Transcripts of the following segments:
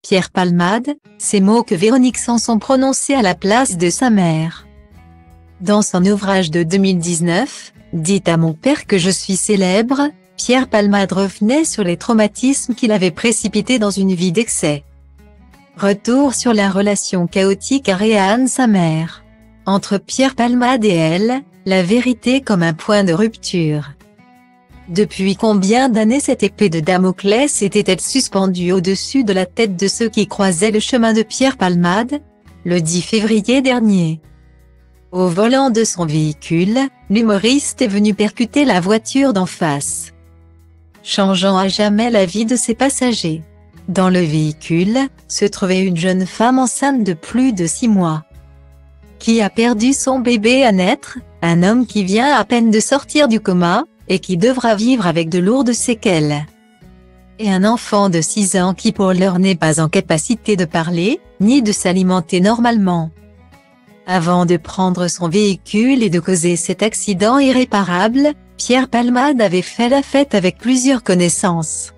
Pierre Palmade, ces mots que Véronique Sanson prononçait à la place de sa mère. Dans son ouvrage de 2019, « Dites à mon père que je suis célèbre », Pierre Palmade revenait sur les traumatismes qui l'avaient précipité dans une vie d'excès. Retour sur la relation chaotique à Réanne, sa mère. Entre Pierre Palmade et elle, la vérité comme un point de rupture. Depuis combien d'années cette épée de Damoclès était-elle suspendue au-dessus de la tête de ceux qui croisaient le chemin de Pierre Palmade? Le 10 février dernier. Au volant de son véhicule, l'humoriste est venu percuter la voiture d'en face, changeant à jamais la vie de ses passagers. Dans le véhicule, se trouvait une jeune femme enceinte de plus de 6 mois, qui a perdu son bébé à naître, un homme qui vient à peine de sortir du coma, et qui devra vivre avec de lourdes séquelles, et un enfant de 6 ans qui pour l'heure n'est pas en capacité de parler, ni de s'alimenter normalement. Avant de prendre son véhicule et de causer cet accident irréparable, Pierre Palmade avait fait la fête avec plusieurs connaissances,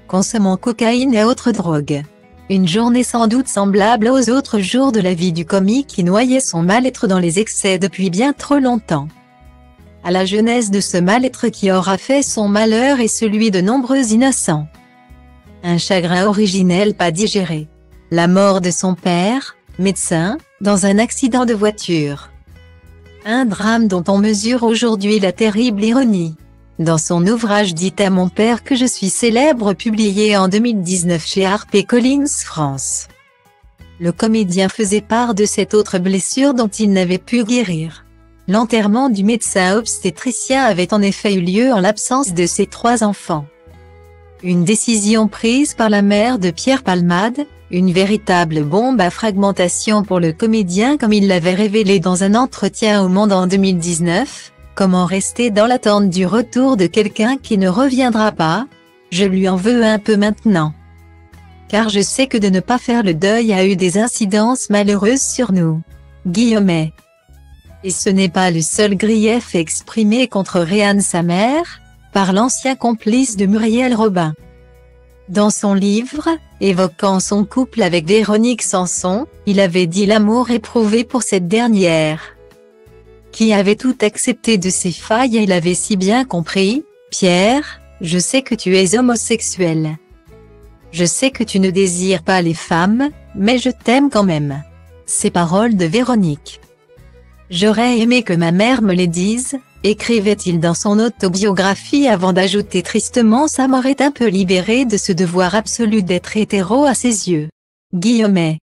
consommant cocaïne et autres drogues. Une journée sans doute semblable aux autres jours de la vie du comique qui noyait son mal-être dans les excès depuis bien trop longtemps. À la genèse de ce mal-être qui aura fait son malheur et celui de nombreux innocents. Un chagrin originel pas digéré. La mort de son père, médecin, dans un accident de voiture. Un drame dont on mesure aujourd'hui la terrible ironie. Dans son ouvrage « Dites à mon père que je suis célèbre » publié en 2019 chez HarperCollins France, le comédien faisait part de cette autre blessure dont il n'avait pu guérir. L'enterrement du médecin obstétricien avait en effet eu lieu en l'absence de ses 3 enfants. Une décision prise par la mère de Pierre Palmade, une véritable bombe à fragmentation pour le comédien comme il l'avait révélé dans un entretien au Monde en 2019. Comment rester dans l'attente du retour de quelqu'un qui ne reviendra pas? Je lui en veux un peu maintenant. Car je sais que de ne pas faire le deuil a eu des incidences malheureuses sur nous. Guillemets. Et ce n'est pas le seul grief exprimé contre Réanne, sa mère, par l'ancien complice de Muriel Robin. Dans son livre, évoquant son couple avec Véronique Sanson, il avait dit l'amour éprouvé pour cette dernière, qui avait tout accepté de ses failles et il avait si bien compris, « Pierre, je sais que tu es homosexuel. Je sais que tu ne désires pas les femmes, mais je t'aime quand même. » Ces paroles de Véronique. J'aurais aimé que ma mère me les dise, écrivait-il dans son autobiographie avant d'ajouter tristement sa mort est un peu libérée de ce devoir absolu d'être hétéro à ses yeux. Guillemets.